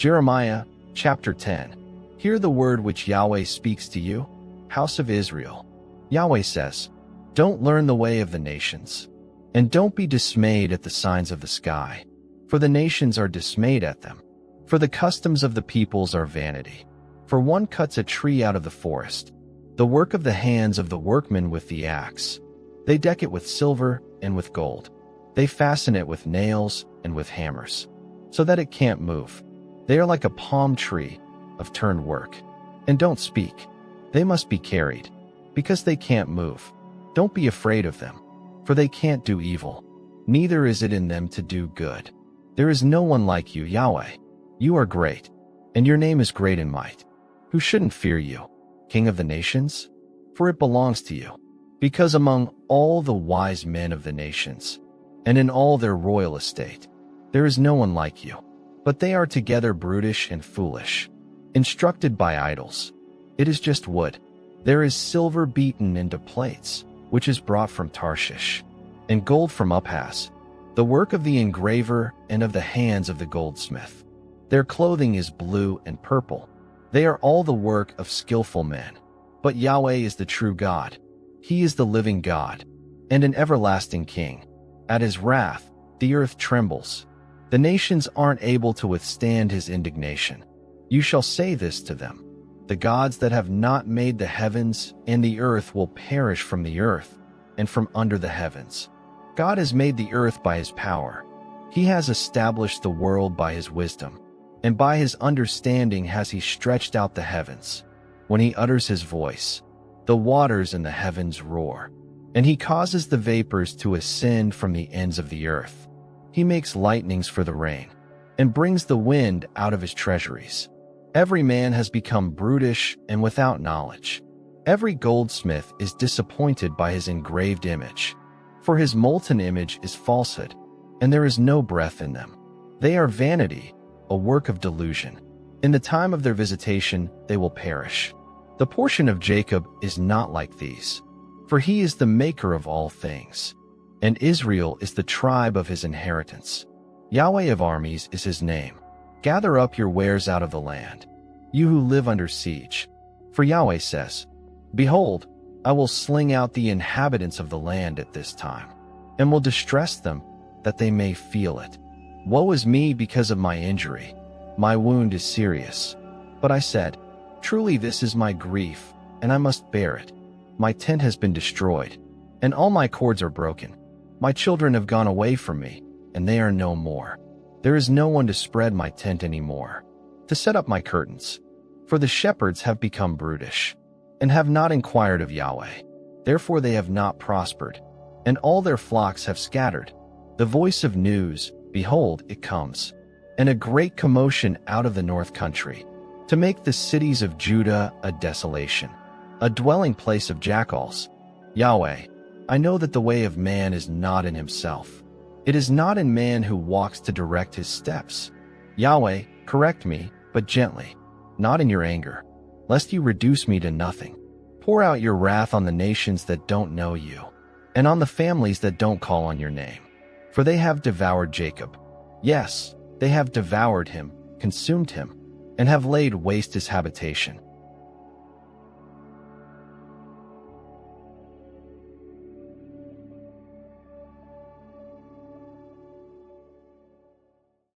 Jeremiah chapter 10. Hear the word which Yahweh speaks to you, house of Israel. Yahweh says, don't learn the way of the nations, and don't be dismayed at the signs of the sky, for the nations are dismayed at them. For the customs of the peoples are vanity. For one cuts a tree out of the forest, the work of the hands of the workmen with the axe. They deck it with silver and with gold. They fasten it with nails and with hammers, so that it can't move. They are like a palm tree of turned work, and don't speak. They must be carried, because they can't move. Don't be afraid of them, for they can't do evil, neither is it in them to do good. There is no one like you, Yahweh. You are great, and your name is great in might. Who shouldn't fear you, King of the nations? For it belongs to you. Because among all the wise men of the nations, and in all their royal estate, there is no one like you. But they are together brutish and foolish, instructed by idols. It is just wood. There is silver beaten into plates, which is brought from Tarshish, and gold from Uphaz, the work of the engraver and of the hands of the goldsmith. Their clothing is blue and purple. They are all the work of skillful men. But Yahweh is the true God. He is the living God, and an everlasting King. At his wrath, the earth trembles. The nations aren't able to withstand his indignation. You shall say this to them: the gods that have not made the heavens and the earth will perish from the earth and from under the heavens. God has made the earth by his power. He has established the world by his wisdom, and by his understanding has he stretched out the heavens. When he utters his voice, the waters in the heavens roar, and he causes the vapors to ascend from the ends of the earth. He makes lightnings for the rain, and brings the wind out of his treasuries. Every man has become brutish and without knowledge. Every goldsmith is disappointed by his engraved image. For his molten image is falsehood, and there is no breath in them. They are vanity, a work of delusion. In the time of their visitation, they will perish. The portion of Jacob is not like these, for he is the maker of all things, and Israel is the tribe of his inheritance. Yahweh of armies is his name. Gather up your wares out of the land, you who live under siege. For Yahweh says, behold, I will sling out the inhabitants of the land at this time, and will distress them, that they may feel it. Woe is me because of my injury. My wound is serious. But I said, truly this is my grief, and I must bear it. My tent has been destroyed, and all my cords are broken. My children have gone away from me, and they are no more. There is no one to spread my tent anymore, to set up my curtains. For the shepherds have become brutish, and have not inquired of Yahweh. Therefore they have not prospered, and all their flocks have scattered. The voice of news, behold, it comes, and a great commotion out of the north country, to make the cities of Judah a desolation, a dwelling place of jackals. Yahweh, I know that the way of man is not in himself. It is not in man who walks to direct his steps. Yahweh, correct me, but gently, not in your anger, lest you reduce me to nothing. Pour out your wrath on the nations that don't know you, and on the families that don't call on your name. For they have devoured Jacob. Yes, they have devoured him, consumed him, and have laid waste his habitation.